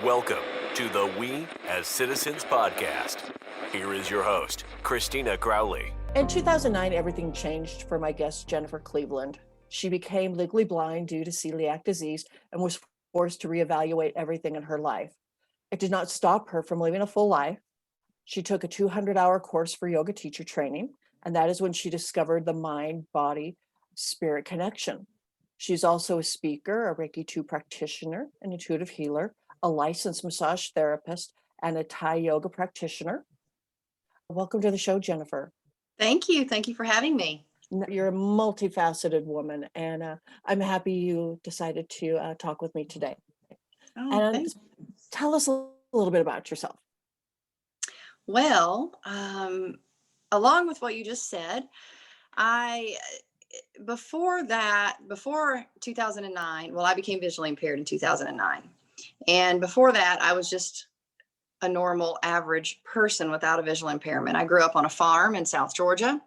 Welcome to the We as Citizens podcast. Here is your host, Christina Crowley. In 2009, everything changed for my guest, Jennifer Cleveland. She became legally blind due to celiac disease and was forced to reevaluate everything in her life. It did not stop her from living a full life. She took a 200-hour course for yoga teacher training, and that is when she discovered the mind-body-spirit connection. She's also a speaker, a Reiki 2 practitioner, an intuitive healer, a licensed massage therapist, and a Thai yoga practitioner. Welcome to the show, Jennifer. Thank you. Thank you for having me. You're a multifaceted woman, and I'm happy you decided to talk with me today. And tell us a little bit about yourself. Well, along with what you just said, before 2009, well, I became visually impaired in 2009. And before that, I was just a normal, average person without a visual impairment. I grew up on a farm in South Georgia,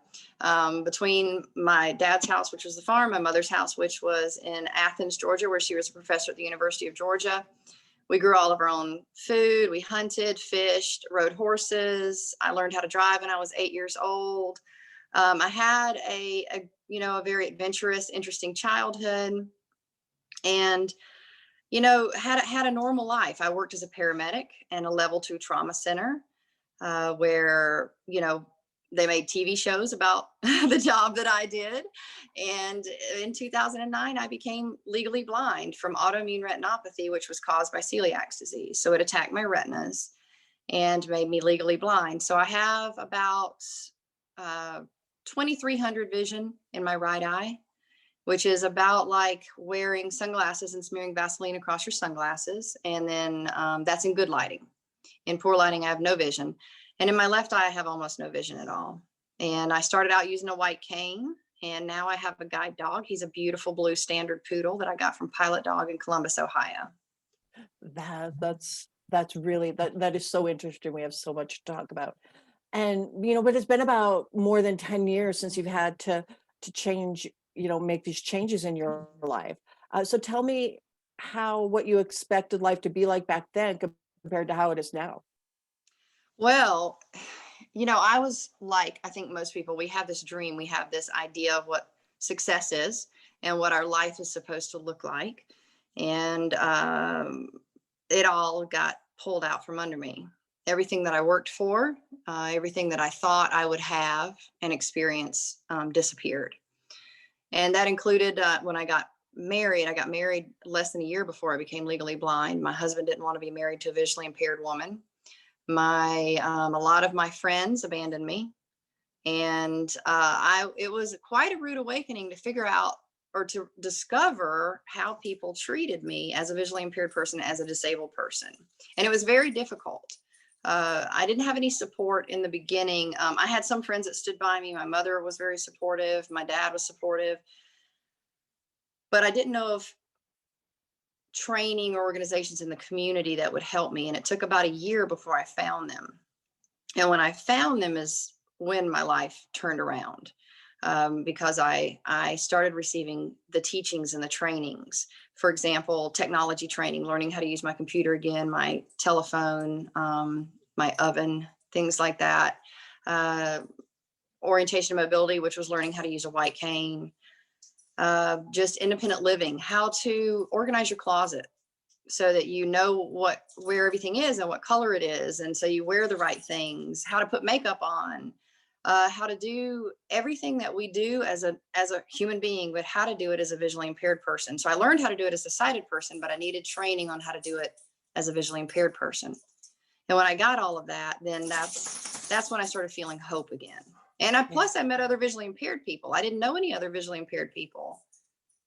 between my dad's house, which was the farm, my mother's house, which was in Athens, Georgia, where she was a professor at the University of Georgia. We grew all of our own food. We hunted, fished, rode horses. I learned how to drive when I was 8 years old. I had a very adventurous, interesting childhood, and had a normal life. I worked as a paramedic in a level 2 trauma center, where, they made TV shows about the job that I did. And in 2009, I became legally blind from autoimmune retinopathy, which was caused by celiac disease. So it attacked my retinas and made me legally blind. So I have about 2,300 vision in my right eye, which is about like wearing sunglasses and smearing Vaseline across your sunglasses. And then that's in good lighting. In poor lighting, I have no vision. And in my left eye, I have almost no vision at all. And I started out using a white cane, and now I have a guide dog. He's a beautiful blue standard poodle that I got from Pilot Dog in Columbus, Ohio. That's really, that is so interesting. We have so much to talk about. And, but it's been about more than 10 years since you've had to change, make these changes in your life. So tell me what you expected life to be like back then compared to how it is now. Well, I was like, I think most people, we have this dream, we have this idea of what success is and what our life is supposed to look like. And it all got pulled out from under me. Everything that I worked for, everything that I thought I would have and experience disappeared. And that included when I got married. I got married less than a year before I became legally blind. My husband didn't want to be married to a visually impaired woman. A lot of my friends abandoned me, and it was quite a rude awakening to figure out or to discover how people treated me as a visually impaired person, as a disabled person. And it was very difficult. I didn't have any support in the beginning. I had some friends that stood by me. My mother was very supportive. My dad was supportive, but I didn't know of training organizations in the community that would help me. And it took about a year before I found them. And when I found them is when my life turned around, because I started receiving the teachings and the trainings. For example, technology training, learning how to use my computer again, my telephone, my oven, things like that. Orientation and mobility, which was learning how to use a white cane. Just independent living, how to organize your closet so that you know where everything is and what color it is. And so you wear the right things, how to put makeup on, how to do everything that we do as a human being, but how to do it as a visually impaired person. So I learned how to do it as a sighted person, but I needed training on how to do it as a visually impaired person. And when I got all of that, then that's when I started feeling hope again. And plus I met other visually impaired people. I didn't know any other visually impaired people.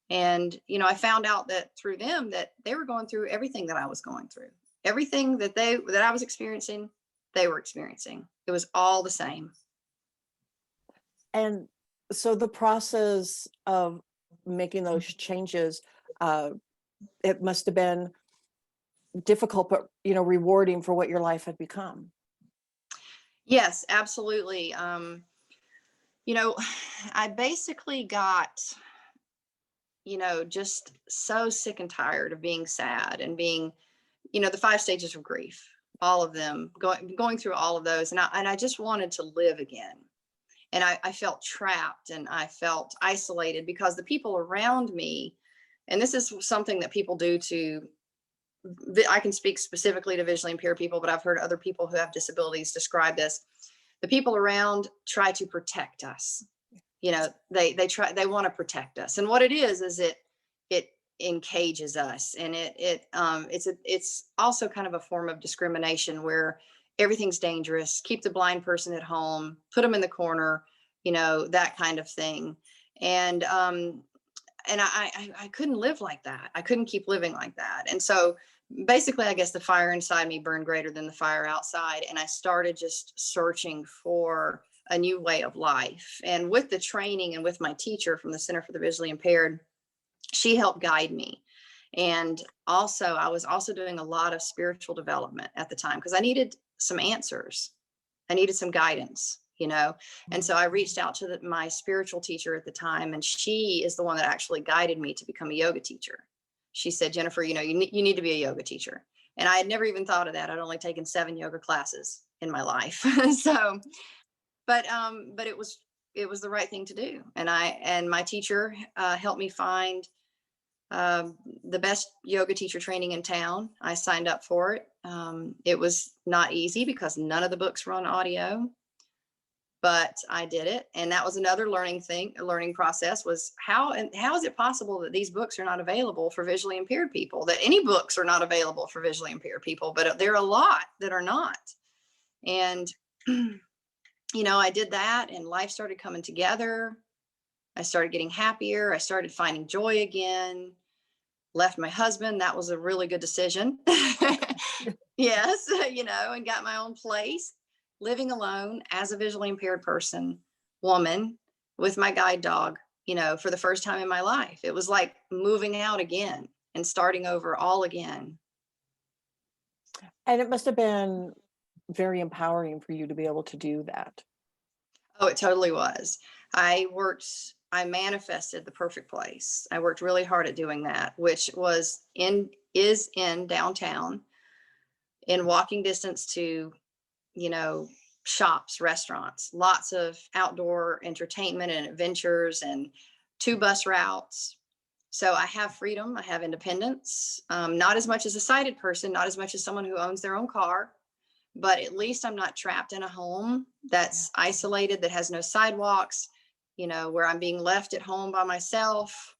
And, I found out that through them that they were going through everything that I was going through. Everything that I was experiencing, they were experiencing. It was all the same. And so the process of making those changes, it must have been difficult, but, rewarding for what your life had become. Yes, absolutely. I basically got, just so sick and tired of being sad and being the 5 stages of grief, all of them, going through all of those. And I just wanted to live again. And I felt trapped and I felt isolated because the people around me, and this is something that people do to, I can speak specifically to visually impaired people, but I've heard other people who have disabilities describe this. The people around try to protect us. They want to protect us. And what it is it encages us. And it's also kind of a form of discrimination where everything's dangerous. Keep the blind person at home, put them in the corner, that kind of thing. And I couldn't live like that. I couldn't keep living like that. And so basically, I guess the fire inside me burned greater than the fire outside. And I started just searching for a new way of life. And with the training and with my teacher from the Center for the Visually Impaired, she helped guide me. And also, I was also doing a lot of spiritual development at the time because I needed some answers. I needed some guidance, And so I reached out to my spiritual teacher at the time, and she is the one that actually guided me to become a yoga teacher. She said, Jennifer, you need to be a yoga teacher. And I had never even thought of that. I'd only taken 7 yoga classes in my life. But it was the right thing to do. And my teacher helped me find the best yoga teacher training in town. I signed up for it. It was not easy because none of the books were on audio, but I did it. And that was another learning process was how is it possible that these books are not available for visually impaired people, that any books are not available for visually impaired people, but there are a lot that are not. And, I did that and life started coming together. I started getting happier. I started finding joy again. Left my husband. That was a really good decision. Yes, and got my own place, living alone as a visually impaired woman with my guide dog, for the first time in my life. It was like moving out again and starting over all again. And it must have been very empowering for you to be able to do that. Oh, it totally was. I manifested the perfect place. I worked really hard at doing that, which is in downtown, in walking distance to, shops, restaurants, lots of outdoor entertainment and adventures, and 2 bus routes. So I have freedom. I have independence, not as much as a sighted person, not as much as someone who owns their own car, but at least I'm not trapped in a home that's isolated, that has no sidewalks, where I'm being left at home by myself,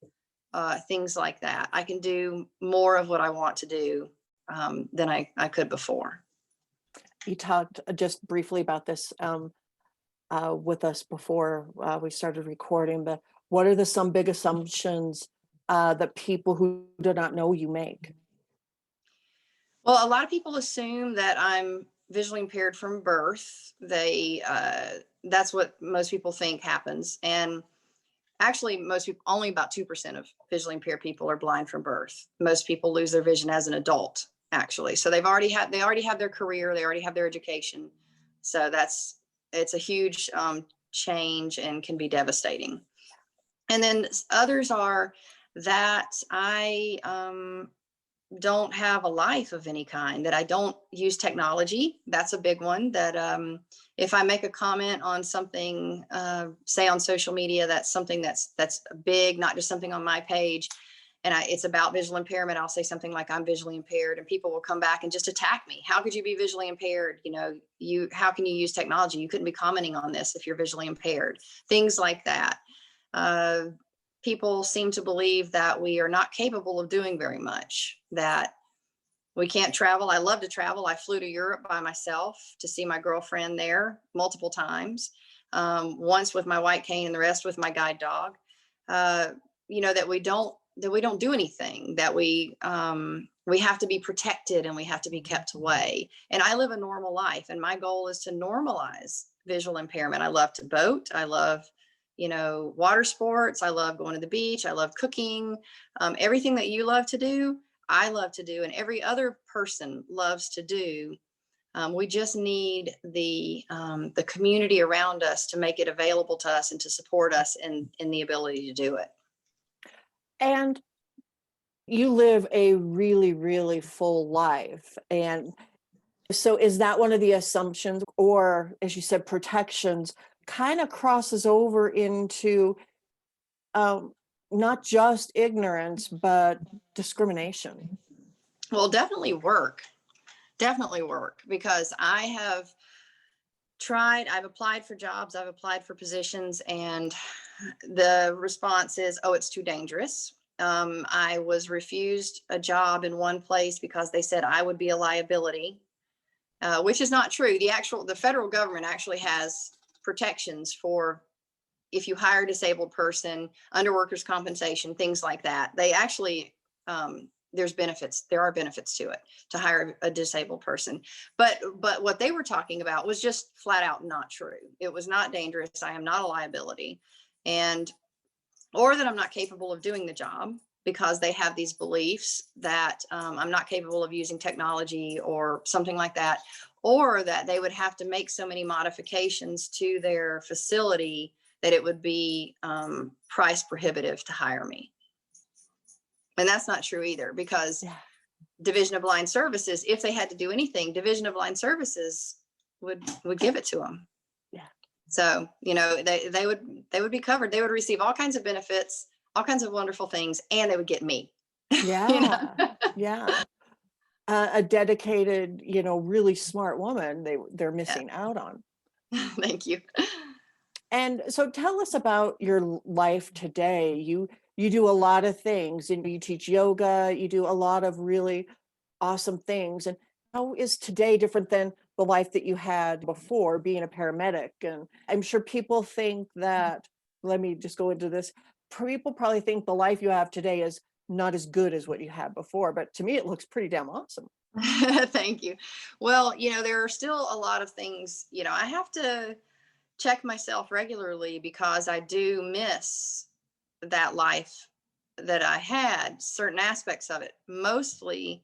things like that. I can do more of what I want to do than I could before. You talked just briefly about this with us before we started recording, but what are some big assumptions that people who do not know you make? Well, a lot of people assume that I'm visually impaired from birth. That's what most people think happens. And actually, only about 2% of visually impaired people are blind from birth. Most people lose their vision as an adult, actually. So they already have their career, they already have their education. So it's a huge change and can be devastating. And then others are that I don't have a life of any kind, that I don't use technology. That's a big one, that if I make a comment on something, say on social media, that's something that's big, not just something on my page, and it's about visual impairment, I'll say something like I'm visually impaired, and people will come back and just attack me. How could you be visually impaired? How can you use technology? You couldn't be commenting on this if you're visually impaired. Things like that. People seem to believe that we are not capable of doing very much, that we can't travel. I love to travel. I flew to Europe by myself to see my girlfriend there multiple times, once with my white cane and the rest with my guide dog. That we don't do anything, that we have to be protected and we have to be kept away. And I live a normal life, and my goal is to normalize visual impairment. I love to boat. I love water sports. I love going to the beach. I love cooking. Everything that you love to do, I love to do, and every other person loves to do. We just need the community around us to make it available to us and to support us in the ability to do it. And You live a really, really full life. And so is that one of the assumptions, or as you said, protections kind of crosses over into um, not just ignorance, but discrimination? Well, definitely work, because I've applied for jobs, I've applied for positions, and the response is, oh, it's too dangerous. I was refused a job in one place because they said I would be a liability, which is not true. The federal government actually has protections for if you hire a disabled person under workers' compensation, things like that. They actually, there's benefits. There are benefits to it to hire a disabled person. But what they were talking about was just flat out not true. It was not dangerous. I am not a liability, and or that I'm not capable of doing the job because they have these beliefs that I'm not capable of using technology or something like that, or that they would have to make so many modifications to their facility that it would be price prohibitive to hire me. And that's not true either, because Yeah. Division of Blind Services, if they had to do anything, Division of Blind Services would give it to them. Yeah. So, they would be covered. They would receive all kinds of benefits, all kinds of wonderful things, and they would get me. Yeah. Yeah. A dedicated, really smart woman they're Yeah. missing out on. Thank you. And so tell us about your life today. You do a lot of things, and you teach yoga, you do a lot of really awesome things. And how is today different than the life that you had before being a paramedic? And I'm sure people think that, let me just go into this. People probably think the life you have today is not as good as what you had before, but to me, it looks pretty damn awesome. Thank you. Well, there are still a lot of things, I have to check myself regularly, because I do miss that life that I had, certain aspects of it, mostly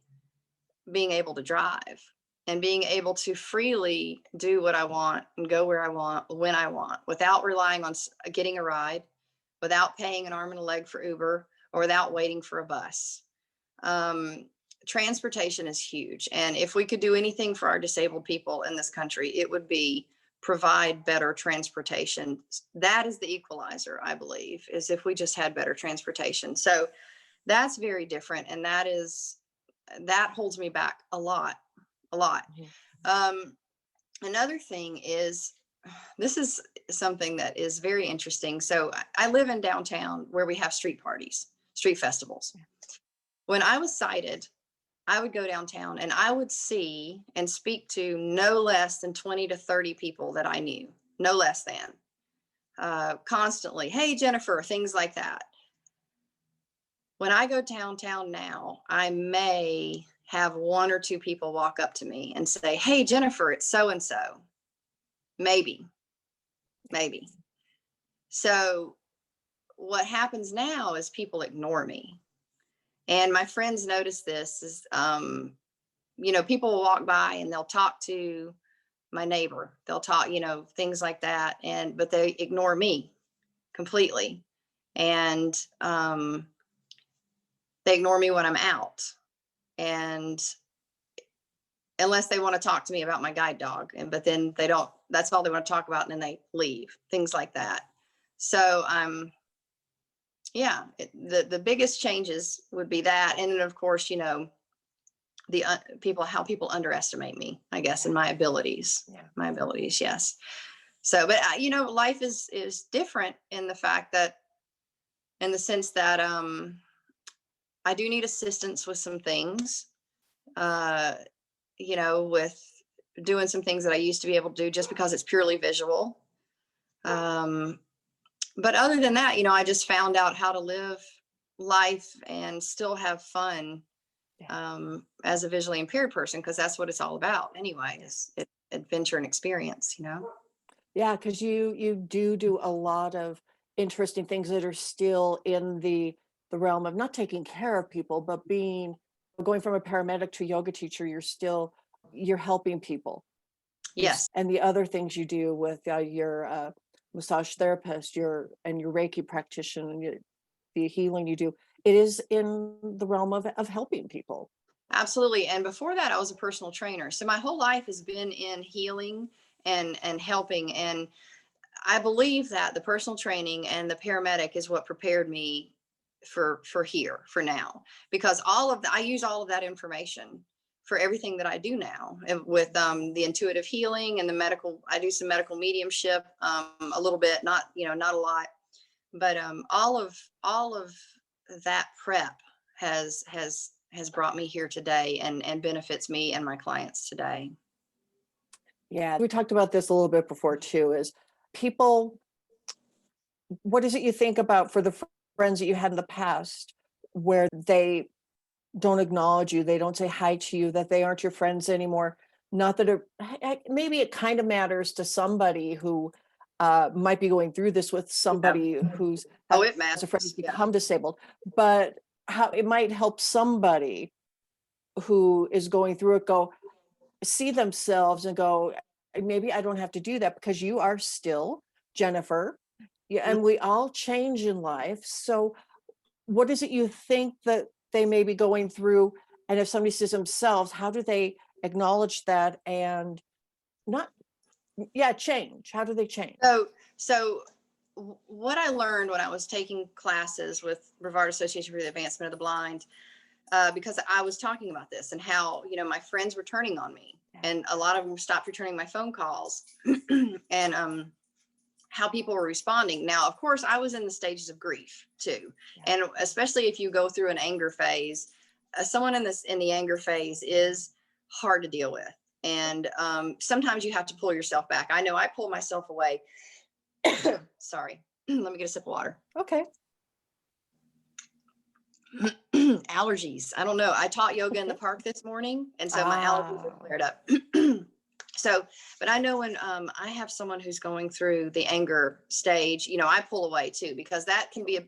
being able to drive and being able to freely do what I want and go where I want, when I want, without relying on getting a ride, without paying an arm and a leg for Uber, or without waiting for a bus. Transportation is huge. And if we could do anything for our disabled people in this country, it would be provide better transportation. That is the equalizer, I believe, is if we just had better transportation. So that's very different. And that holds me back a lot. Another thing is, this is something that is very interesting. So I live in downtown where we have street parties, street festivals. When I was sighted, I would go downtown and I would see and speak to no less than 20 to 30 people that I knew, no less than, constantly. Hey, Jennifer, things like that. When I go downtown now, I may have one or two people walk up to me and say, hey, Jennifer, it's so-and-so. Maybe. So what happens now is people ignore me. And my friends notice this is, people will walk by and they'll talk to my neighbor. They'll talk, things like that. But they ignore me completely. And they ignore me when I'm out. And unless they want to talk to me about my guide dog, but then they don't, that's all they want to talk about. And then they leave, things like that. So the biggest changes would be that. And then of course, how people underestimate me, I guess, and my abilities. My abilities, yes. So, but life is different in the sense that I do need assistance with some things, with doing some things that I used to be able to do just because it's purely visual. But other than that, I just found out how to live life and still have fun as a visually impaired person, because that's what it's all about anyway, is adventure and experience, Yeah, because you do a lot of interesting things that are still in the realm of not taking care of people, but going from a paramedic to a yoga teacher, you're helping people. Yes. And the other things you do with your massage therapist, your Reiki practitioner, the healing you do, it is in the realm of helping people. Absolutely. And before that, I was a personal trainer. So my whole life has been in healing and helping. And I believe that the personal training and the paramedic is what prepared me for here, for now, because I use all of that information for everything that I do now. And with the intuitive healing and the medical, I do some medical mediumship, a little bit, not a lot, but all of that prep has brought me here today and benefits me and my clients today. Yeah, we talked about this a little bit before too, is people, what is it you think about for the friends that you had in the past where they don't acknowledge you, they don't say hi to you, that they aren't your friends anymore? Not that maybe it kind of matters to somebody who might be going through this with somebody who's It as a friend who's matters. Yeah. become disabled, but how it might help somebody who is going through it go see themselves and go, maybe I don't have to do that because you are still Jennifer. Yeah, and we all change in life. So what is it you think that they may be going through? And if somebody sees themselves, how do they acknowledge that and not, change? How do they change? So what I learned when I was taking classes with Brevard Association for the Advancement of the Blind, because I was talking about this and how, my friends were turning on me and a lot of them stopped returning my phone calls and how people were responding. Now, of course, I was in the stages of grief too. And especially if you go through an anger phase, someone in the anger phase is hard to deal with. And sometimes you have to pull yourself back. I know I pull myself away. Sorry, let me get a sip of water. Okay. Allergies. I don't know. I taught yoga in the park this morning, and so my allergies are flared up. But I know when I have someone who's going through the anger stage, I pull away too, because that can be,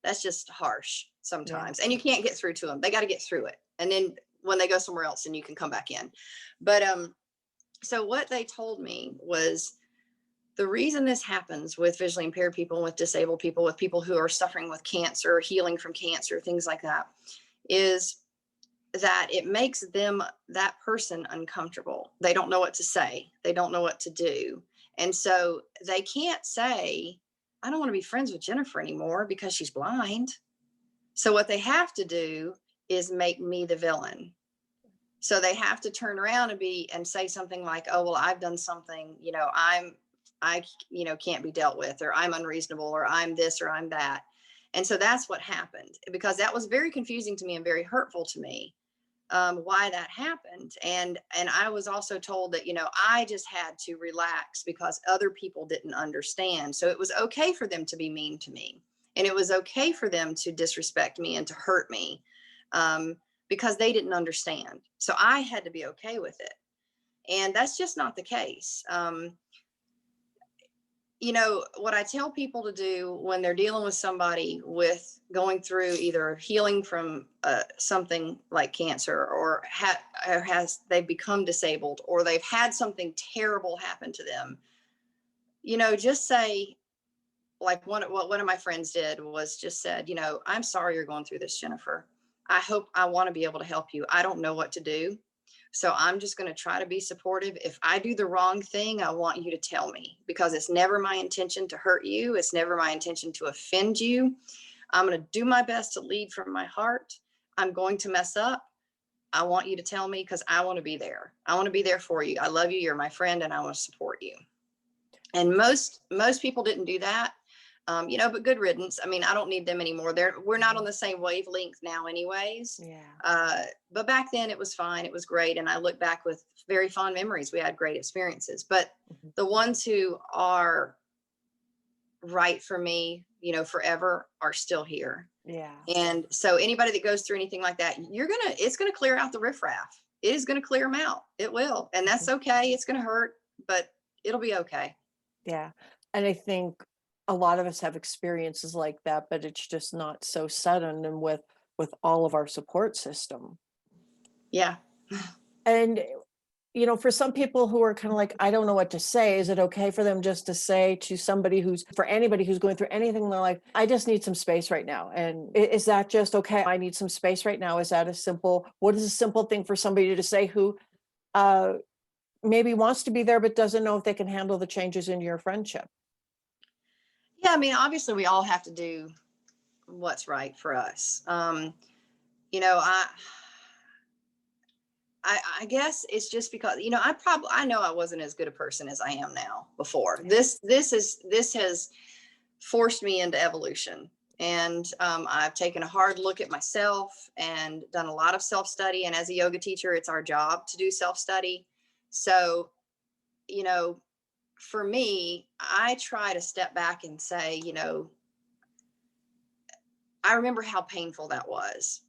that's just harsh sometimes. And you can't get through to them. They got to get through it. And then when they go somewhere else, then you can come back in. But so what they told me was, the reason this happens with visually impaired people, with disabled people, with people who are suffering with cancer, healing from cancer, things like that, is that it makes that person uncomfortable. They don't know what to say. They don't know what to do. And so they can't say, I don't want to be friends with Jennifer anymore because she's blind. So what they have to do is make me the villain. So they have to turn around and say something like, oh, well, I've done something, I can't be dealt with, or I'm unreasonable, or I'm this, or I'm that. And so that's what happened, because that was very confusing to me and very hurtful to me, why that happened. And I was also told that, I just had to relax because other people didn't understand. So it was okay for them to be mean to me. And it was okay for them to disrespect me and to hurt me, because they didn't understand. So I had to be okay with it. And that's just not the case. What I tell people to do when they're dealing with somebody with going through either healing from something like cancer, or they've become disabled, or they've had something terrible happen to them, just say, like what one of my friends did was just said, I'm sorry you're going through this, Jennifer. I want to be able to help you. I don't know what to do. So I'm just going to try to be supportive. If I do the wrong thing, I want you to tell me, because it's never my intention to hurt you. It's never my intention to offend you. I'm going to do my best to lead from my heart. I'm going to mess up. I want you to tell me, because I want to be there. I want to be there for you. I love you. You're my friend, and I want to support you. And most people didn't do that. But good riddance. I mean, I don't need them anymore. We're not on the same wavelength now anyways. But back then it was fine. It was great. And I look back with very fond memories. We had great experiences, but the ones who are right for me, forever, are still here. And so anybody that goes through anything like that, it's going to clear out the riffraff. It is going to clear them out. It will. And that's okay. It's going to hurt, but it'll be okay. Yeah. And I think a lot of us have experiences like that, but it's just not so sudden and with all of our support system. Yeah. And for some people who are kind of like, I don't know what to say, is it okay for them just to say to somebody for anybody who's going through anything in their life, I just need some space right now? And is that just okay? I need some space right now. Is that what is a simple thing for somebody to say who maybe wants to be there, but doesn't know if they can handle the changes in your friendship? Yeah, I mean, obviously we all have to do what's right for us. You know, I guess it's just because, I know I wasn't as good a person as I am now before. This has forced me into evolution. And I've taken a hard look at myself and done a lot of self-study. And as a yoga teacher, it's our job to do self-study. So, for me, I try to step back and say, I remember how painful that was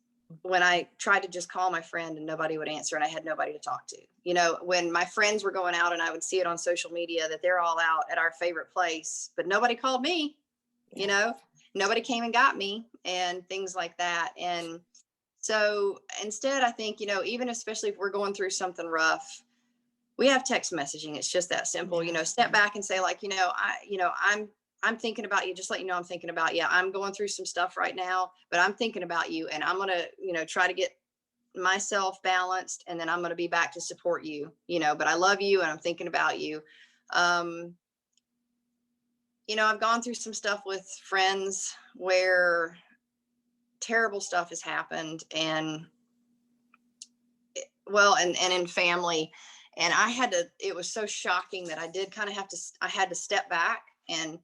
when I tried to just call my friend and nobody would answer and I had nobody to talk to. When my friends were going out and I would see it on social media that they're all out at our favorite place, but nobody called me, nobody came and got me and things like that. And so instead, I think, even especially if we're going through something rough, we have text messaging. It's just that simple, step back and say like, I'm thinking about you, just let you know I'm thinking about you. I'm going through some stuff right now, but I'm thinking about you and I'm going to, try to get myself balanced and then I'm going to be back to support you, but I love you and I'm thinking about you. I've gone through some stuff with friends where terrible stuff has happened and in family. And it was so shocking that I did kind of I had to step back and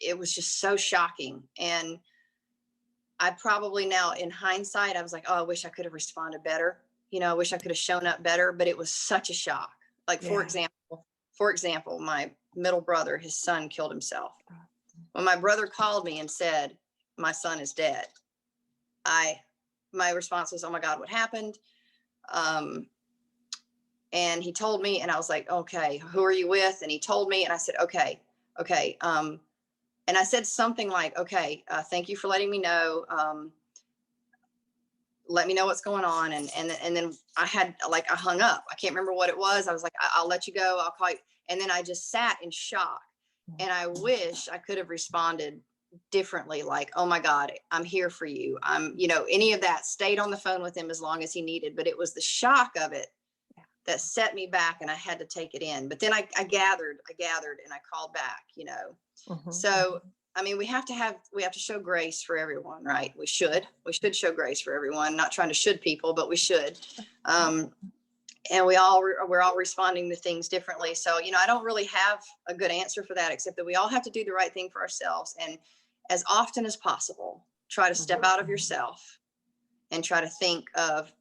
it was just so shocking. And I probably now in hindsight, I was like, oh, I wish I could have responded better. I wish I could have shown up better, but it was such a shock. Like, for example, my middle brother, his son killed himself. When my brother called me and said, my son is dead, my response was, oh my God, what happened? And he told me, and I was like, okay, who are you with? And he told me, and I said, okay. And I said something like, okay, thank you for letting me know. Let me know what's going on. And then I hung up. I can't remember what it was. I was like, I'll let you go. I'll call you. And then I just sat in shock. And I wish I could have responded differently. Like, oh my God, I'm here for you. Any of that, stayed on the phone with him as long as he needed, but it was the shock of it that set me back and I had to take it in. But then I gathered and I called back, So, I mean, we have to show grace for everyone, right? We should show grace for everyone, not trying to should people, but we should. And we're all responding to things differently. So, I don't really have a good answer for that, except that we all have to do the right thing for ourselves. And as often as possible, try to step out of yourself and try to think of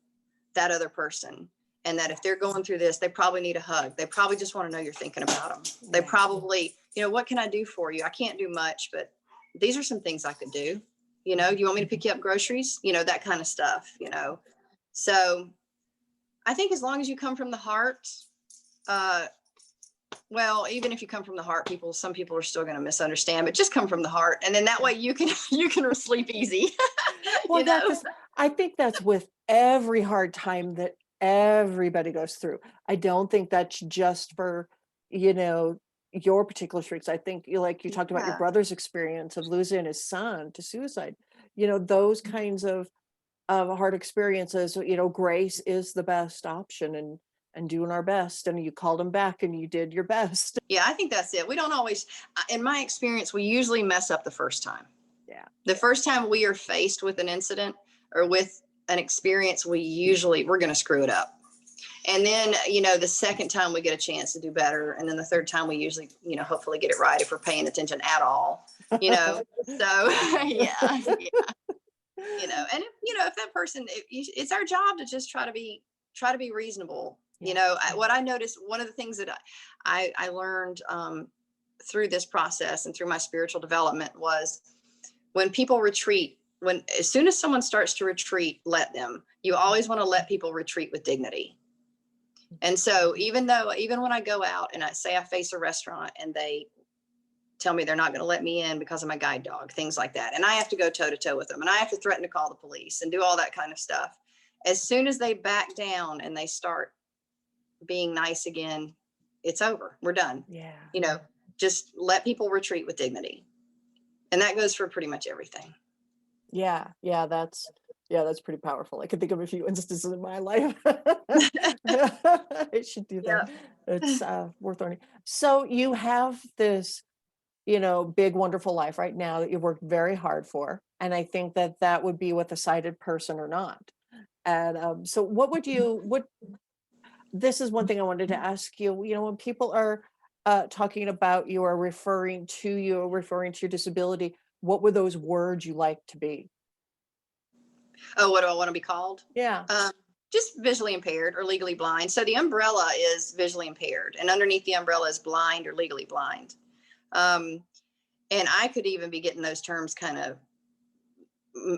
that other person. And that if they're going through this, they probably need a hug. They probably just want to know you're thinking about them. They probably, what can I do for you? I can't do much, but these are some things I could do. Do you want me to pick you up groceries? That kind of stuff, So I think as long as you come from the heart, even if you come from the heart, some people are still going to misunderstand, but just come from the heart. And then that way you can sleep easy. Well, I think that's with every hard time that everybody goes through. I don't think that's just for, your particular streaks. I think you talked about your brother's experience of losing his son to suicide, those kinds of hard experiences, grace is the best option and doing our best. And you called him back and you did your best. Yeah, I think that's it. We don't always, in my experience, we usually mess up the first time. Yeah. The first time we are faced with an incident or with an experience, we're going to screw it up. And then, the second time we get a chance to do better. And then the third time we usually, hopefully get it right if we're paying attention at all, so yeah. And if that person, it's our job to just try to be reasonable. What I noticed, one of the things that I learned through this process and through my spiritual development was when people retreat, as soon as someone starts to retreat, you always want to let people retreat with dignity. And so even when I go out and I face a restaurant and they tell me they're not going to let me in because of my guide dog, things like that, and I have to go toe to toe with them and I have to threaten to call the police and do all that kind of stuff. As soon as they back down and they start being nice again, it's over. We're done. Yeah. You know, just let people retreat with dignity. And that goes for pretty much everything. Yeah. That's pretty powerful. I can think of a few instances in my life. I should do that. It's worth learning. So you have this, big, wonderful life right now that you've worked very hard for. And I think that would be with a sighted person or not. And so this is one thing I wanted to ask you, when people are talking about you or referring to your disability, what were those words you like to be? Oh, what do I want to be called? Yeah. Just visually impaired or legally blind. So the umbrella is visually impaired, and underneath the umbrella is blind or legally blind. And I could even be getting those terms kind of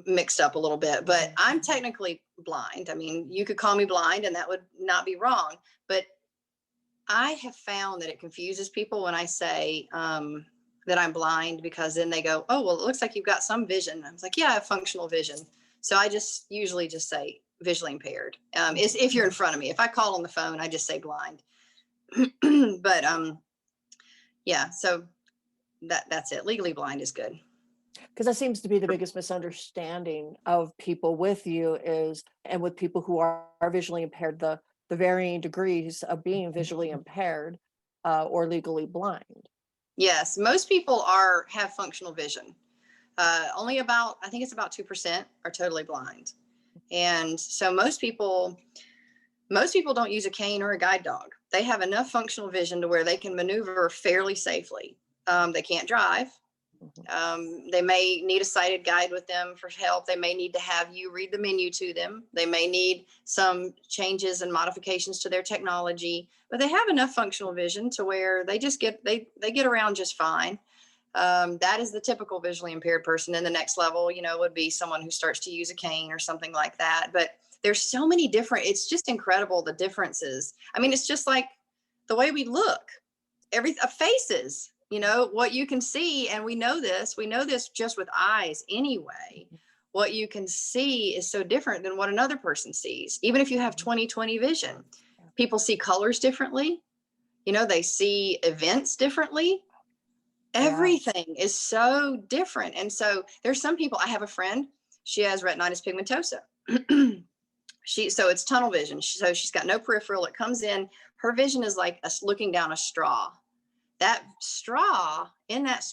mixed up a little bit, but I'm technically blind. I mean, you could call me blind and that would not be wrong, but I have found that it confuses people when I say that I'm blind, because then they go, oh, well, it looks like you've got some vision. I was like, yeah, I have functional vision. So I just usually just say visually impaired. If you're in front of me. If I call on the phone, I just say blind. But yeah, so that's it. Legally blind is good. Because that seems to be the biggest misunderstanding of people with you and with people who are visually impaired, the varying degrees of being visually impaired or legally blind. Yes, most people have functional vision. Only about, I think it's about 2% are totally blind. And so most people don't use a cane or a guide dog. They have enough functional vision to where they can maneuver fairly safely. They can't drive. They may need a sighted guide with them for help. They may need to have you read the menu to them. They may need some changes and modifications to their technology, but they have enough functional vision to where they just get around just fine. That is the typical visually impaired person. And the next level, would be someone who starts to use a cane or something like that. But there's so many it's just incredible, the differences. I mean, it's just like the way we look, faces, what you can see. And we know this just with eyes anyway. What you can see is so different than what another person sees. Even if you have 20/20 vision, people see colors differently. They see events differently. Everything is so different. And so there's some people, I have a friend, she has retinitis pigmentosa. So it's tunnel vision. So she's got no peripheral. It comes in, her vision is like us looking down a straw. That straw is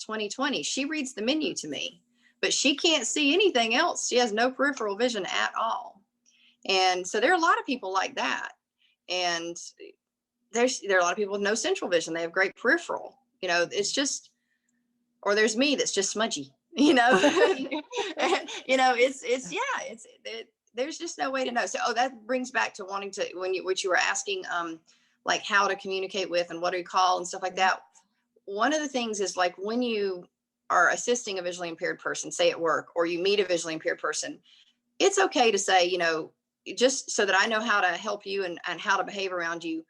20/20. She reads the menu to me, but she can't see anything else. She has no peripheral vision at all. And so there are a lot of people like that. And there are a lot of people with no central vision. They have great peripheral. It's just, or there's me that's just smudgy, there's just no way to know. So, that brings back to wanting to, which you were asking, like how to communicate with and what do you call and stuff like that. One of the things is like when you are assisting a visually impaired person, say at work, or you meet a visually impaired person, it's okay to say, just so that I know how to help you and how to behave around you.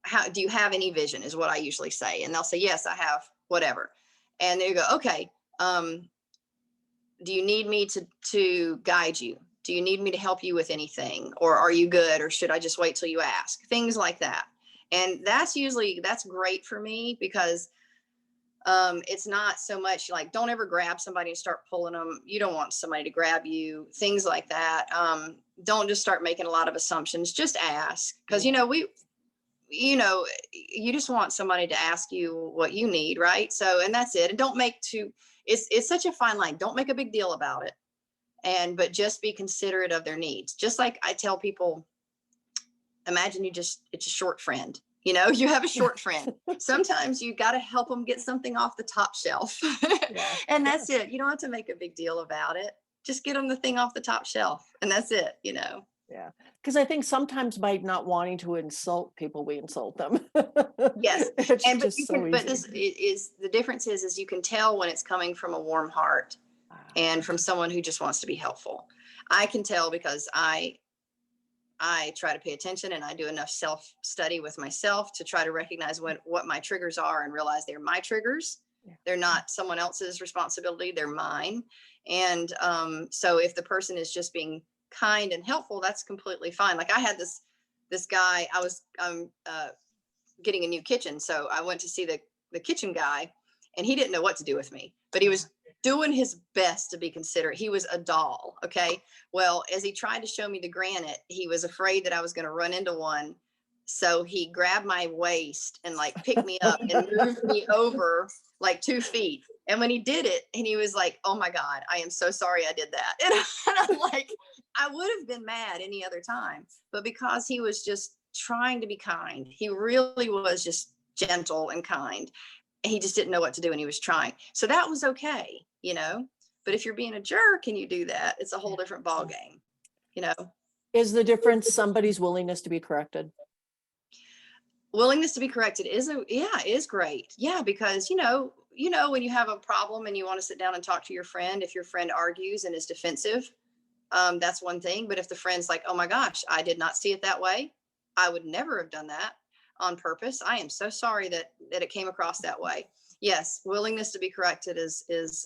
How do you have any vision is what I usually say. And they'll say, yes, I have whatever. And they go, okay. Do you need me to guide you? Do you need me to help you with anything? Or are you good? Or should I just wait till you ask? Things like that. And that's great for me because it's not so much like, don't ever grab somebody and start pulling them. You don't want somebody to grab you, things like that. Don't just start making a lot of assumptions, just ask. Because, you just want somebody to ask you what you need. Right. So, and that's it. And don't make it's such a fine line. Don't make a big deal about it. But just be considerate of their needs. Just like I tell people, imagine it's a short friend. You have a short friend. Sometimes you got to help them get something off the top shelf. And that's it. You don't have to make a big deal about it. Just get them the thing off the top shelf. And that's it, Yeah. Because I think sometimes by not wanting to insult people, we insult them. Yes. But this is the difference is you can tell when it's coming from a warm heart and from someone who just wants to be helpful. I can tell because I try to pay attention and I do enough self-study with myself to try to recognize what my triggers are and realize they're my triggers. Yeah. They're not someone else's responsibility. They're mine. And so if the person is just being kind and helpful, that's completely fine. Like I had this guy, I was getting a new kitchen. So I went to see the kitchen guy, and he didn't know what to do with me, but he was doing his best to be considerate. He was a doll. Okay. Well, as he tried to show me the granite, he was afraid that I was going to run into one. So he grabbed my waist and like picked me up and moved me over like 2 feet. And when he did it, and he was like, "Oh my God, I am so sorry I did that." And I'm like, I would have been mad any other time, but because he was just trying to be kind, he really was just gentle and kind. He just didn't know what to do, and he was trying. So that was okay, but if you're being a jerk and you do that, it's a whole different ball game. Is the difference somebody's willingness to be corrected? Willingness to be corrected is great. Yeah, because when you have a problem and you want to sit down and talk to your friend, if your friend argues and is defensive, that's one thing. But if the friend's like, "Oh my gosh, I did not see it that way. I would never have done that on purpose. I am so sorry that it came across that way." Yes, willingness to be corrected is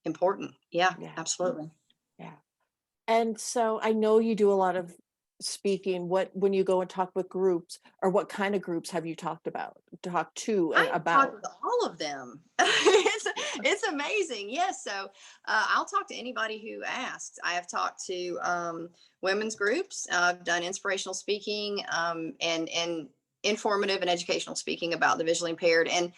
important. Yeah, absolutely. Yeah. And so I know you do a lot of speaking. When you go and talk with groups, or what kind of groups have you talked to and I about? talk with all of them. It's amazing. Yes. So I'll talk to anybody who asks. I have talked to women's groups. I've done inspirational speaking and informative and educational speaking about the visually impaired, and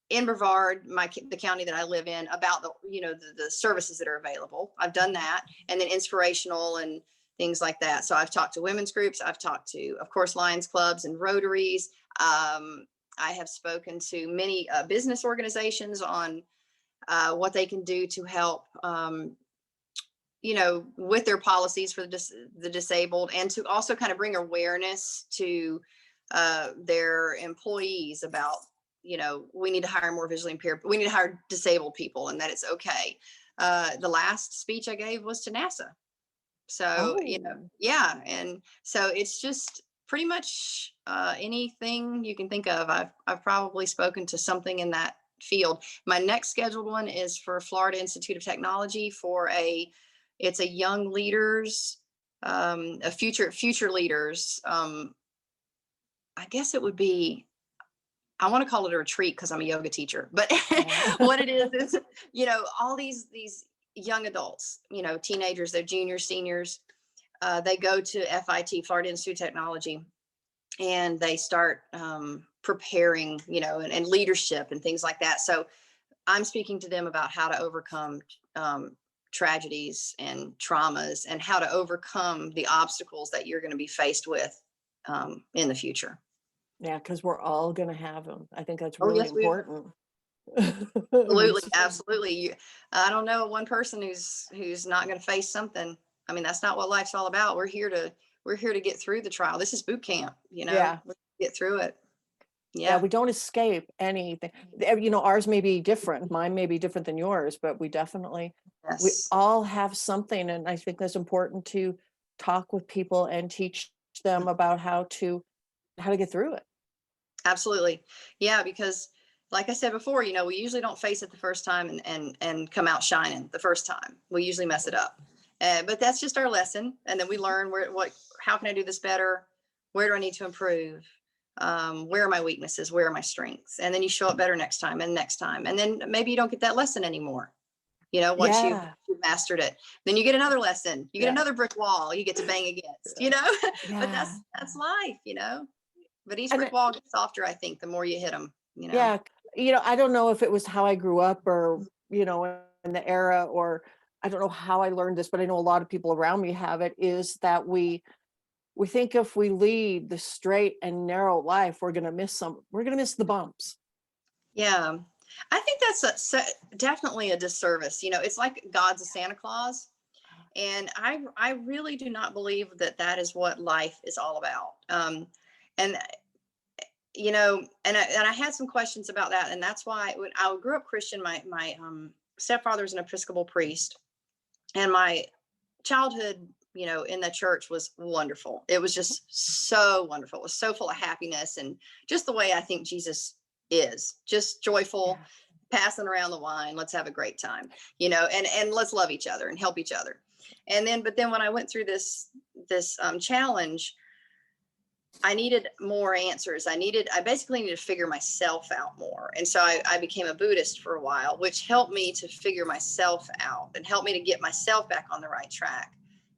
in Brevard, the county that I live in, about the services that are available. I've done that, and then inspirational and things like that. So I've talked to women's groups. I've talked to, of course, Lions clubs and Rotaries. I have spoken to many business organizations on what they can do to help, with their policies for the disabled, and to also kind of bring awareness to their employees about, we need to hire more visually impaired, we need to hire disabled people, and that it's okay. The last speech I gave was to NASA. So, yeah. And so it's just pretty much anything you can think of. I've probably spoken to something in that field. My next scheduled one is for Florida Institute of Technology it's a young leaders, a future leaders. I guess it would be, I want to call it a retreat because I'm a yoga teacher, but what it is, all these young adults, teenagers, they're juniors, seniors, they go to FIT, Florida Institute of Technology, and they start preparing, and leadership and things like that. So I'm speaking to them about how to overcome tragedies and traumas, and how to overcome the obstacles that you're going to be faced with in the future. Yeah, because we're all going to have them. I think that's really important. Absolutely, absolutely. I don't know one person who's not going to face something. I mean, that's not what life's all about. We're here to get through the trial. This is boot camp. Get through it. Yeah, we don't escape anything. Ours may be different. Mine may be different than yours, but we definitely, we all have something. And I think that's important to talk with people and teach them about how to get through it. Absolutely. Yeah, because like I said before, we usually don't face it the first time and come out shining the first time. We usually mess it up. But that's just our lesson. And then we learn how can I do this better? Where do I need to improve? Where are my weaknesses? Where are my strengths? And then you show up better next time. And then maybe you don't get that lesson anymore. Once you've mastered it, then you get another lesson, you get another brick wall you get to bang against, but that's life, but each brick wall gets softer, I think, the more you hit them, Yeah. I don't know if it was how I grew up, or, in the era, or I don't know how I learned this, but I know a lot of people around me have it, is that we think if we lead the straight and narrow life, we're going to miss the bumps. Yeah. I think that's definitely a disservice. It's like God's a Santa Claus. And I really do not believe that is what life is all about. And I had some questions about that. And that's why when I grew up Christian, my stepfather was an Episcopal priest, and my childhood, in the church was wonderful. It was just so wonderful. It was so full of happiness, and just the way I think Jesus is, just joyful, passing around the wine. Let's have a great time, and let's love each other and help each other. But then when I went through this challenge, I needed more answers. I basically needed to figure myself out more. And so I became a Buddhist for a while, which helped me to figure myself out and helped me to get myself back on the right track.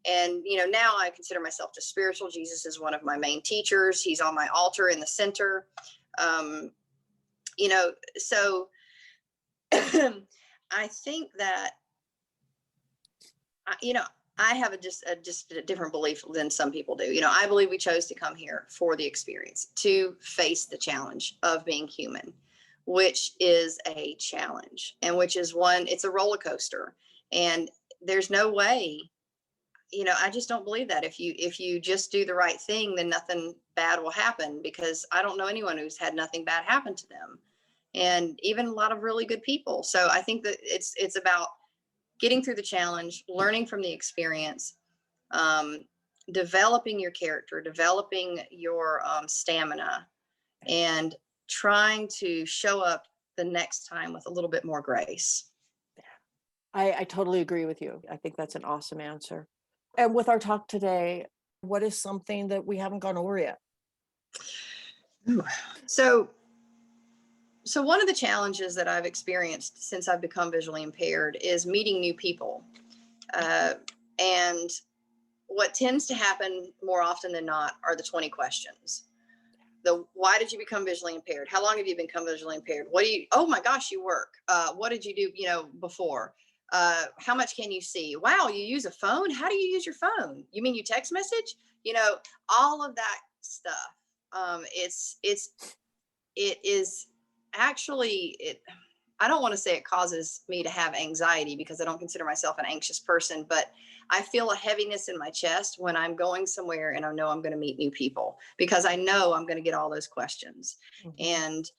And, now I consider myself just spiritual. Jesus is one of my main teachers. He's on my altar in the center. So I think that, I have just a different belief than some people do. I believe we chose to come here for the experience, to face the challenge of being human, which is a challenge, and which is it's a roller coaster. And there's no way, I just don't believe that if you just do the right thing, then nothing bad will happen, because I don't know anyone who's had nothing bad happen to them, and even a lot of really good people. So I think that it's about getting through the challenge, learning from the experience, developing your character, developing your stamina, and trying to show up the next time with a little bit more grace. I totally agree with you. I think that's an awesome answer. And with our talk today, what is something that we haven't gone over yet? So one of the challenges that I've experienced since I've become visually impaired is meeting new people. And what tends to happen more often than not are the 20 questions. Why did you become visually impaired? How long have you become visually impaired? Oh my gosh, you work. What did you do, before? How much can you see? Wow, you use a phone? How do you use your phone? You mean you text message? All of that stuff. It is actually, I don't want to say it causes me to have anxiety, because I don't consider myself an anxious person, but I feel a heaviness in my chest when I'm going somewhere and I know I'm going to meet new people, because I know I'm going to get all those questions. Mm-hmm. And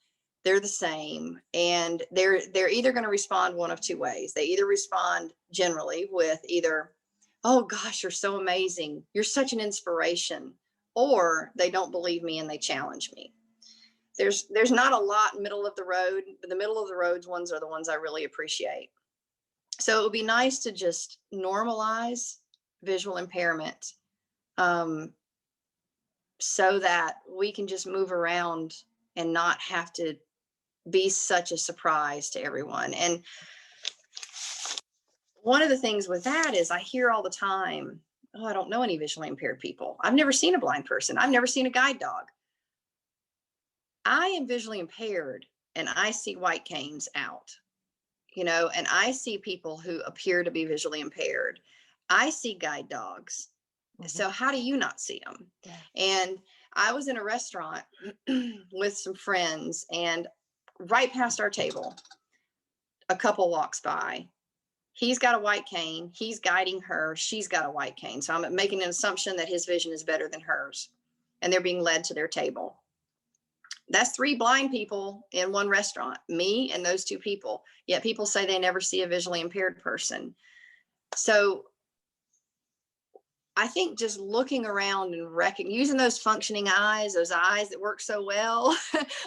they're the same, and they're either going to respond one of two ways. They either respond generally with either, oh gosh, you're so amazing, you're such an inspiration, or they don't believe me and they challenge me. There's not a lot middle of the road, but the middle of the road ones are the ones I really appreciate. So it would be nice to just normalize visual impairment, so that we can just move around and not have to be such a surprise to everyone. And one of the things with that is I hear all the time, oh, I don't know any visually impaired people. I've never seen a blind person. I've never seen a guide dog. I am visually impaired, and I see white canes out, and I see people who appear to be visually impaired. I see guide dogs. Mm-hmm. So how do you not see them? Yeah. And I was in a restaurant with some friends, and right past our table, a couple walks by. He's got a white cane. He's guiding her. She's got a white cane. So I'm making an assumption that his vision is better than hers, and they're being led to their table. That's 3 blind people in one restaurant, me and those 2 people. Yet people say they never see a visually impaired person. So I think just looking around and using those functioning eyes, those eyes that work so well,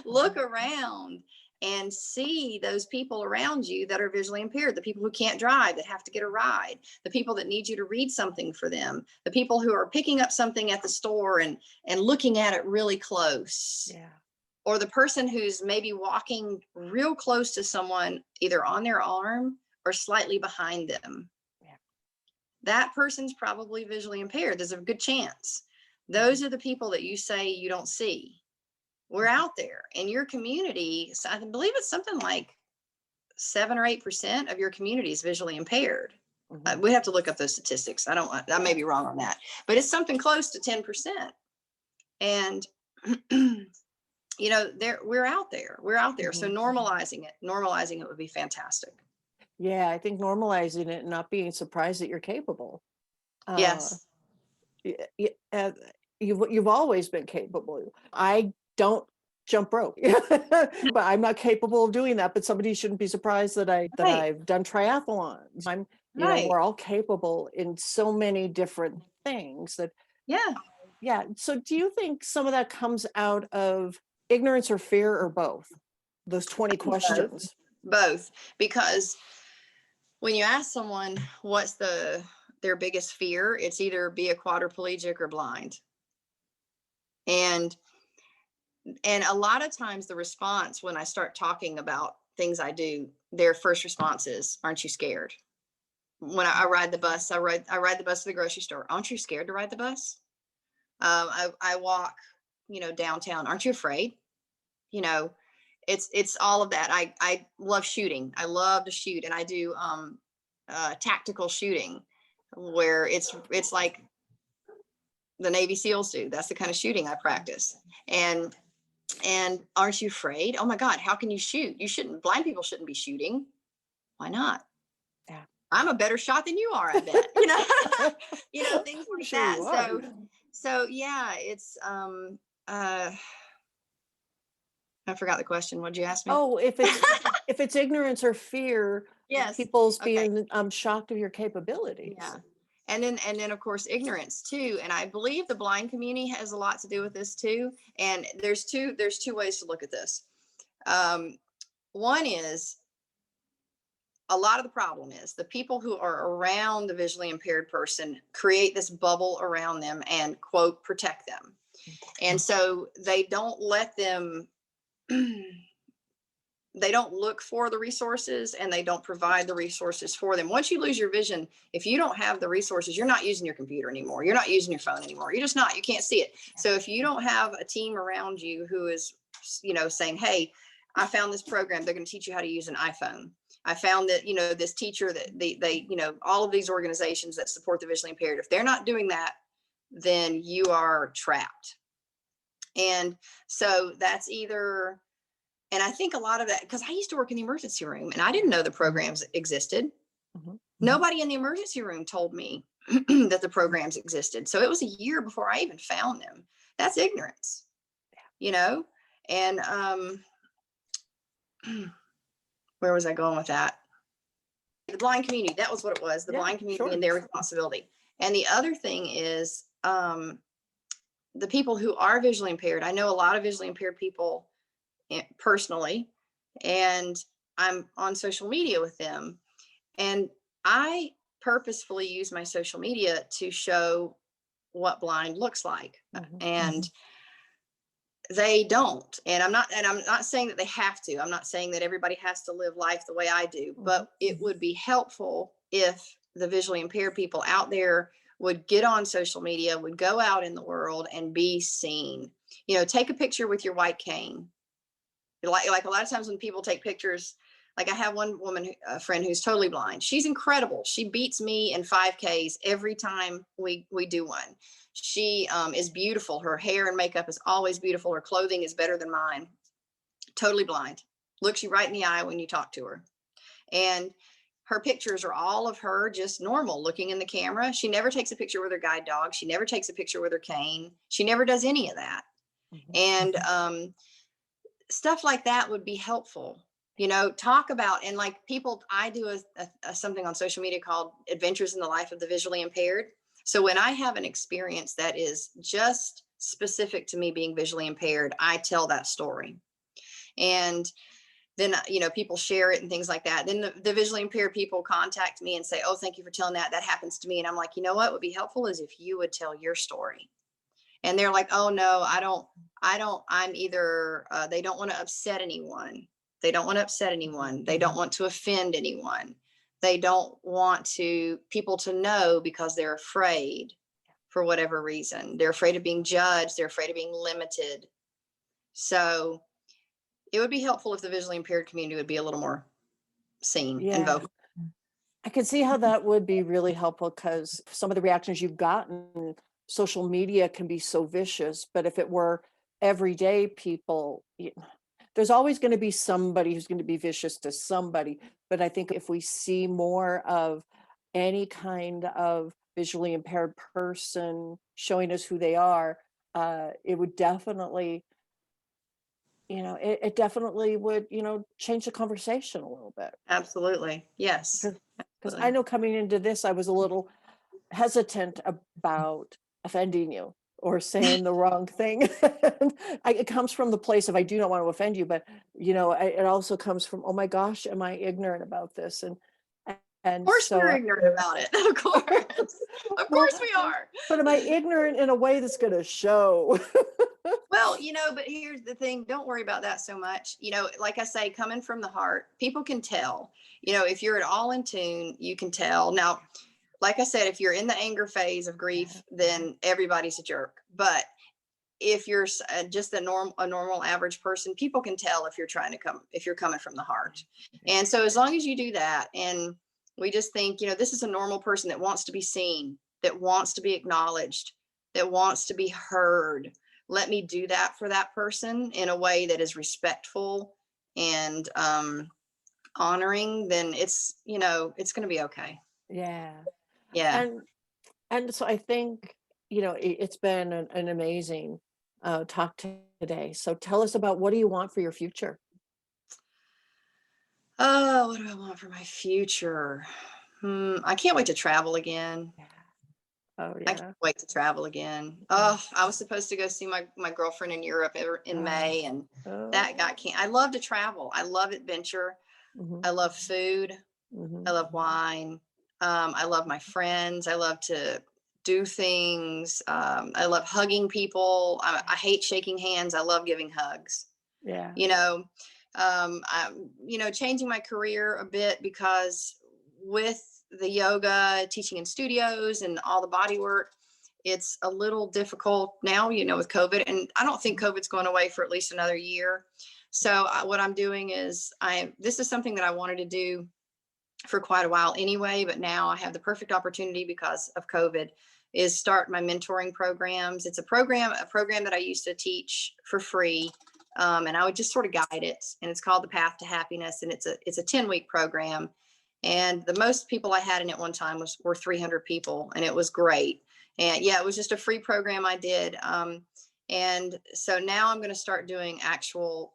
look around and see those people around you that are visually impaired, the people who can't drive, that have to get a ride, the people that need you to read something for them, the people who are picking up something at the store and looking at it really close. Yeah. Or the person who's maybe walking real close to someone, either on their arm or slightly behind them. Yeah. That person's probably visually impaired. There's a good chance. Those are the people that you say you don't see. We're out there in your community. So I believe it's something like 7 or 8% of your community is visually impaired. Mm-hmm. We have to look up those statistics. I may be wrong on that, but it's something close to 10%. And we're out there. Mm-hmm. So normalizing it would be fantastic. Yeah, I think normalizing it and not being surprised that you're capable. Yes. You've always been capable. I don't jump rope, but I'm not capable of doing that. But somebody shouldn't be surprised that I've done triathlons. We're all capable in so many different things that. Yeah. So do you think some of that comes out of ignorance or fear, or both? Those 20 questions. Both, because when you ask someone what's the their biggest fear, it's either be a quadriplegic or blind. And a lot of times the response when I start talking about things I do, their first response is, aren't you scared? When I ride the bus, I ride the bus to the grocery store. Aren't you scared to ride the bus? I walk, downtown. Aren't you afraid? It's all of that. I love shooting. I love to shoot, and I do tactical shooting, where it's like the Navy SEALs do. That's the kind of shooting I practice. And aren't you afraid? Oh my God, how can you shoot? You shouldn't. Blind people shouldn't be shooting. Why not? Yeah. I'm a better shot than you are, I bet. Things like Sure that. So yeah, it's I forgot the question. What did you ask me? Oh, if it's ignorance or fear, Yes. people's Okay. being shocked of your capabilities. Yeah. And then of course ignorance too. And I believe the blind community has a lot to do with this too. And there's two ways to look at this. One is, a lot of the problem is the people who are around the visually impaired person create this bubble around them and, quote, protect them. And so they don't let them, they don't look for the resources, and they don't provide the resources for them. Once you lose your vision, if you don't have the resources, you're not using your computer anymore. You're not using your phone anymore. You're just not. You can't see it. So if you don't have a team around you who is, saying, hey, I found this program, they're going to teach you how to use an iPhone. I found that, this teacher that they all of these organizations that support the visually impaired, if they're not doing that, then you are trapped. And so that's either, and I think a lot of that, because I used to work in the emergency room and I didn't know the programs existed. Mhm. Nobody in the emergency room told me that the programs existed. So it was a year before I even found them. That's ignorance, and where was I going with that? The blind community, that was what it was, the blind community and their responsibility. And the other thing is the people who are visually impaired. I know a lot of visually impaired people personally, and I'm on social media with them. And I purposefully use my social media to show what blind looks like. Mm-hmm. And they don't. And I'm not saying that they have to. I'm not saying that everybody has to live life the way I do, but it would be helpful if the visually impaired people out there would get on social media, would go out in the world and be seen. Take a picture with your white cane. Like a lot of times when people take pictures, like I have one woman, a friend who's totally blind. She's incredible. She beats me in 5Ks every time we do one. She is beautiful. Her hair and makeup is always beautiful. Her clothing is better than mine. Totally blind. Looks you right in the eye when you talk to her. And her pictures are all of her just normal, looking in the camera. She never takes a picture with her guide dog. She never takes a picture with her cane. She never does any of that. Mm-hmm. And stuff like that would be helpful. Talk about, and like people, I do something on social media called Adventures in the Life of the Visually Impaired. So when I have an experience that is just specific to me being visually impaired, I tell that story. And then, people share it and things like that. Then the visually impaired people contact me and say, oh, thank you for telling that. That happens to me. And I'm like, what would be helpful is if you would tell your story. And they're like, oh no, I'm either, they don't want to upset anyone. They don't want to offend anyone. They don't want people to know because they're afraid for whatever reason. They're afraid of being judged. They're afraid of being limited. So it would be helpful if the visually impaired community would be a little more seen and vocal. I can see how that would be really helpful, because some of the reactions you've gotten, social media can be so vicious, but if it were everyday people, there's always going to be somebody who's going to be vicious to somebody. But I think if we see more of any kind of visually impaired person showing us who they are, it would definitely, it definitely would, change the conversation a little bit. Absolutely. Yes. Because I know coming into this, I was a little hesitant about offending you or saying the wrong thing. It comes from the place of, I do not want to offend you, but it also comes from, oh my gosh, am I ignorant about this? And And Of course so, we're ignorant about it. Of course. Of well, course we are. but am I ignorant in a way that's going to show? Well, but here's the thing. Don't worry about that so much. Like I say, coming from the heart, people can tell. If you're at all in tune, you can tell. Now, like I said, if you're in the anger phase of grief, then everybody's a jerk. But if you're just a normal average person, people can tell if you're coming from the heart. And so as long as you do that, and we just think, this is a normal person that wants to be seen, that wants to be acknowledged, that wants to be heard. Let me do that for that person in a way that is respectful and honoring, then it's going to be okay. Yeah. Yeah. And so I think, it's been an amazing talk today. So tell us about, what do you want for your future? Oh, what do I want for my future? I can't wait to travel again. Oh, I yeah. can't wait to travel again. Oh, I was supposed to go see my girlfriend in Europe in May, and that got canceled. I love to travel. I love adventure. I love food. I love wine. I love my friends. I love to do things. I love hugging people. I hate shaking hands. I love giving hugs. Yeah. I'm, changing my career a bit, because with the yoga, teaching in studios and all the body work, it's a little difficult now, with COVID, and I don't think COVID's going away for at least another year. So what I'm doing is this is something that I wanted to do for quite a while anyway, but now I have the perfect opportunity because of COVID, is start my mentoring programs. It's a program that I used to teach for free. And I would just sort of guide it, and it's called the Path to Happiness. And it's a 10-week program. And the most people I had in it one time were 300 people, and it was great. And yeah, it was just a free program I did. And so now I'm going to start doing actual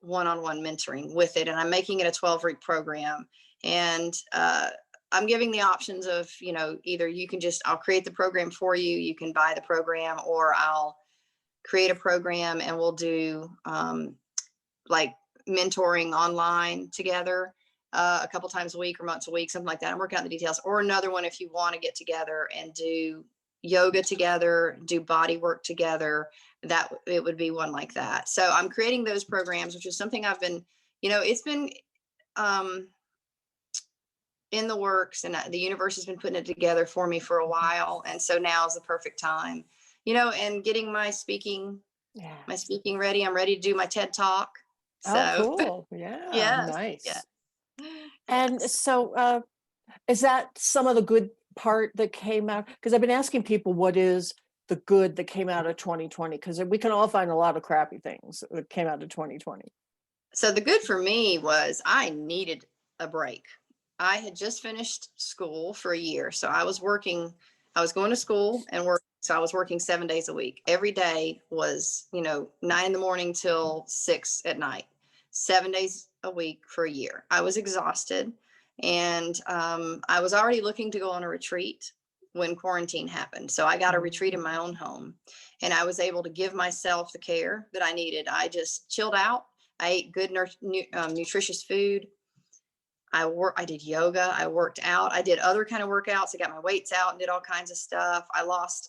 one-on-one mentoring with it. And I'm making it a 12-week program. And I'm giving the options of, either I'll create the program for you, you can buy the program, or I'll create a program and we'll do like mentoring online together a couple times a week or once a week, something like that. I'm working out the details. Or another one, if you want to get together and do yoga together, do body work together, that it would be one like that. So I'm creating those programs, which is something I've been, it's been in the works, and the universe has been putting it together for me for a while. And so now is the perfect time, and getting my speaking ready. I'm ready to do my TED Talk. So oh, cool. Yeah. yes, Nice. yeah. And so is that some of the good part that came out? Because I've been asking people, what is the good that came out of 2020? Because we can all find a lot of crappy things that came out of 2020. So the good for me was I needed a break. I had just finished school for a year. So I was going to school and work. So I was working 7 days a week. Every day was, 9 a.m. till 6 p.m, 7 days a week for a year. I was exhausted, and I was already looking to go on a retreat when quarantine happened. So I got a retreat in my own home, and I was able to give myself the care that I needed. I just chilled out. I ate good, nutritious food. I did yoga. I worked out. I did other kind of workouts. I got my weights out and did all kinds of stuff. I lost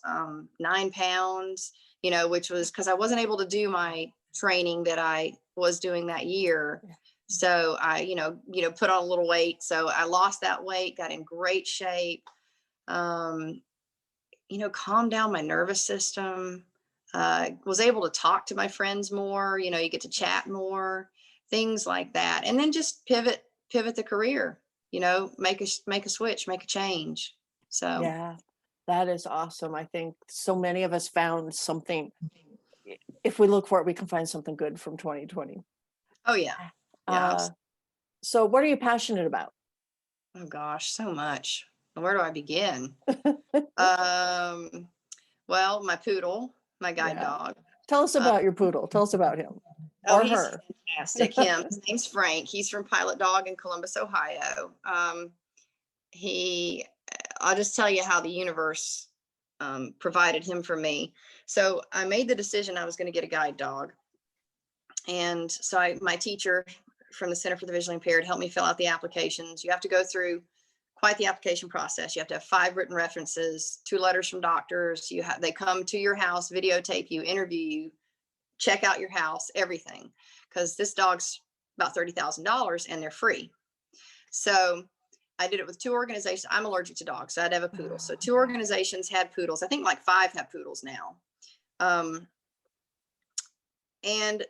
9 pounds, which was because I wasn't able to do my training that I was doing that year. So I, put on a little weight. So I lost that weight, got in great shape, calmed down my nervous system, was able to talk to my friends more, you get to chat more, things like that. And then just pivot the career, make a switch, make a change. So yeah, that is awesome. I think so many of us found something. If we look for it, we can find something good from 2020. oh yeah. So what are you passionate about? Oh gosh, so much. Where do I begin? Well, my poodle, my guide dog. Tell us about your poodle. Tell us about him. Oh, or he's her. fantastic. His name's Frank. He's from Pilot Dog in Columbus, Ohio. I'll just tell you how the universe provided him for me. So I made the decision I was going to get a guide dog. And so my teacher from the Center for the Visually Impaired helped me fill out the applications. You have to go through quite the application process. You have to have 5 written references, 2 letters from doctors. They come to your house, videotape you, interview you, check out your house, everything. Because this dog's about $30,000 and they're free. So I did it with 2 organizations. I'm allergic to dogs, so I had to have a poodle. So 2 organizations had poodles. I think like 5 have poodles now. And,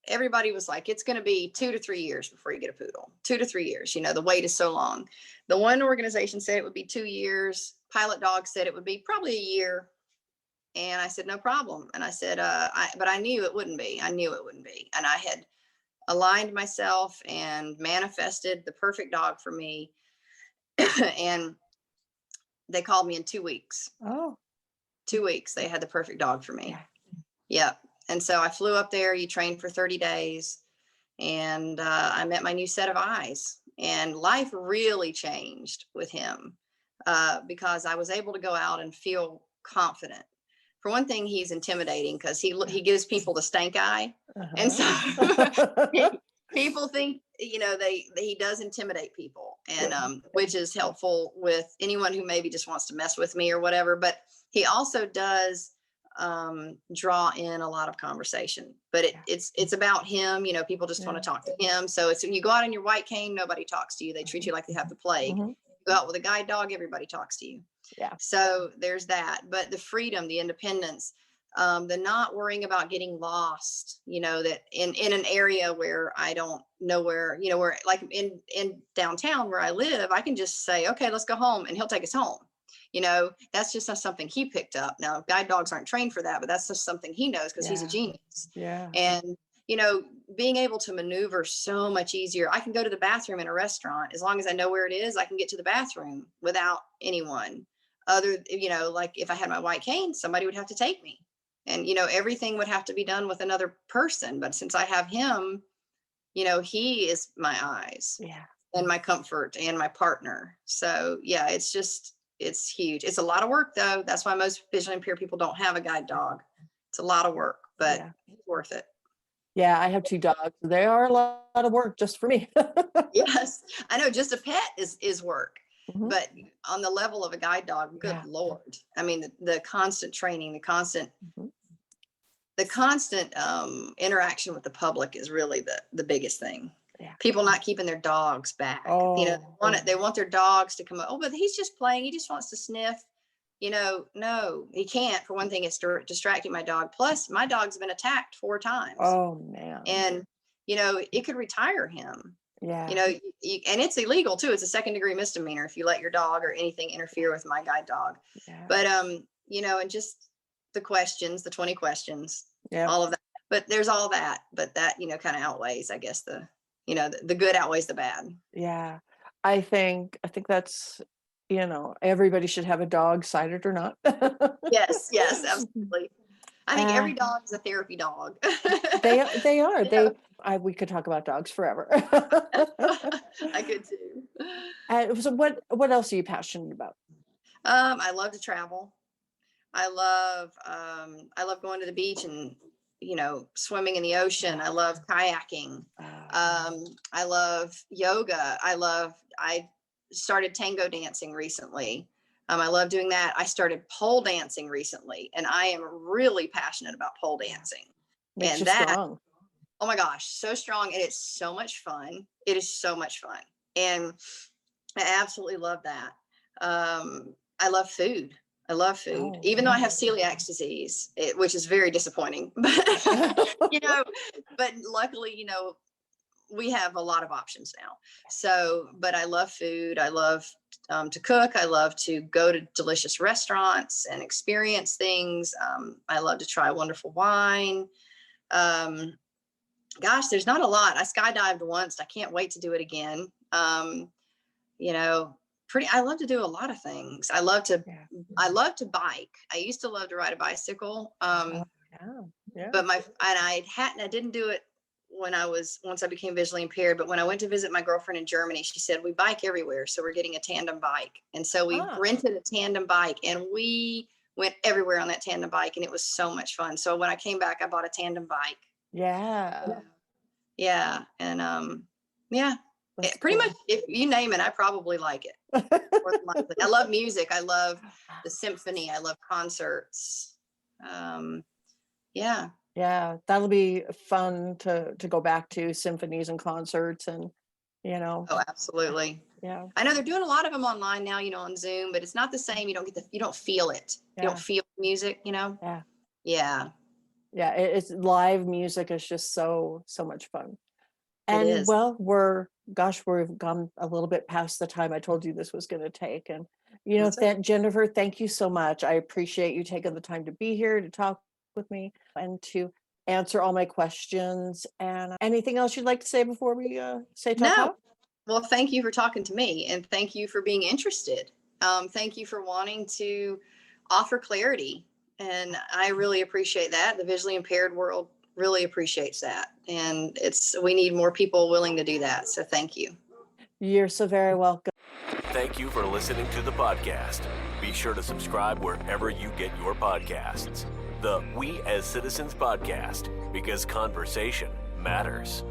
everybody was like, it's going to be 2 to 3 years before you get a poodle. 2 to 3 years. The wait is so long. The one organization said it would be 2 years. Pilot Dog said it would be probably a year. And I said, no problem. And I said, but I knew it wouldn't be. I knew it wouldn't be. And I had aligned myself and manifested the perfect dog for me. And they called me in 2 weeks. Oh, 2 weeks. They had the perfect dog for me. yeah. Yep. And so I flew up there. You train for 30 days. And I met my new set of eyes. And life really changed with him because I was able to go out and feel confident. For one thing, he's intimidating because he gives people the stank eye. And so people think, he does intimidate people, and which is helpful with anyone who maybe just wants to mess with me or whatever. But he also does draw in a lot of conversation, but it's about him. People just want to talk to him. So it's when you go out in your white cane, nobody talks to you. They treat you like they have the plague. You go out with a guide dog, everybody talks to you. Yeah. So there's that, but the freedom, the independence, the not worrying about getting lost, that in an area where I don't know where, where like in downtown where I live, I can just say, okay, let's go home, and he'll take us home. That's just not something he picked up. Now, guide dogs aren't trained for that, but that's just something he knows because he's a genius. Yeah. And, being able to maneuver so much easier. I can go to the bathroom in a restaurant. As long as I know where it is, I can get to the bathroom without anyone other, like if I had my white cane, somebody would have to take me, and, everything would have to be done with another person. But since I have him, he is my eyes and my comfort and my partner. So yeah, it's huge. It's a lot of work though. That's why most visually impaired people don't have a guide dog. It's a lot of work, but it's worth it. Yeah, I have 2 dogs. They are a lot of work just for me. Yes, I know. Just a pet is work, but on the level of a guide dog, good Lord. I mean, the constant training, the constant interaction with the public is really the biggest thing. Yeah. People not keeping their dogs back. They want their dogs to come up. Oh, but he's just playing. He just wants to sniff. No, he can't. For one thing, it's distracting my dog. Plus, my dog's been attacked 4 times. Oh man. And it could retire him. Yeah. And it's illegal too. It's a 2nd-degree misdemeanor if you let your dog or anything interfere with my guide dog. Yeah. But and just the questions, the 20 questions, all of that. But there's all that. But that kind of outweighs, I guess, the good outweighs the bad. Yeah, I think that's. Everybody should have a dog, sighted or not. Yes, absolutely. I think every dog is a therapy dog. They are. We could talk about dogs forever. I could too. So what else are you passionate about? I love to travel. I love going to the beach and swimming in the ocean. I love kayaking. I love yoga. I started tango dancing recently. I love doing that. I started pole dancing recently, and I am really passionate about pole dancing. Makes you strong. Oh my gosh, so strong. And it's so much fun. It is so much fun. And I absolutely love that. I love food. Even though I have celiac disease, which is very disappointing, but, but luckily, we have a lot of options now. So, but I love food. I love to cook. I love to go to delicious restaurants and experience things. I love to try wonderful wine. Gosh, there's not a lot. I skydived once. I can't wait to do it again. I love to do a lot of things. I love to bike. I used to love to ride a bicycle. But I didn't do it once I became visually impaired. But when I went to visit my girlfriend in Germany, she said, we bike everywhere. So we're getting a tandem bike. And so we rented a tandem bike, and we went everywhere on that tandem bike, and it was so much fun. So when I came back, I bought a tandem bike. Yeah. Yeah. And That's Pretty cool. much, if you name it, I probably like it. More than likely. I love music. I love the symphony. I love concerts. Yeah. Yeah, that'll be fun to go back to symphonies and concerts and, you know, Oh, absolutely. yeah, I know they're doing a lot of them online now, on Zoom, but it's not the same. You don't feel it. You yeah, don't feel music, yeah, Yeah, yeah. It's live music is just so much fun. it And is. well, we've gone a little bit past the time I told you this was going to take. And, That's okay. Jennifer, thank you so much. I appreciate you taking the time to be here to talk with me and to answer all my questions. And anything else you'd like to say before we say No, ta-ta? well, thank you for talking to me, and thank you for being interested. Thank you for wanting to offer clarity, and I really appreciate that. The visually impaired world really appreciates that, and we need more people willing to do that. So thank you. You're so very welcome. Thank you for listening to the podcast. Be sure to subscribe wherever you get your podcasts. The We as Citizens podcast, because conversation matters.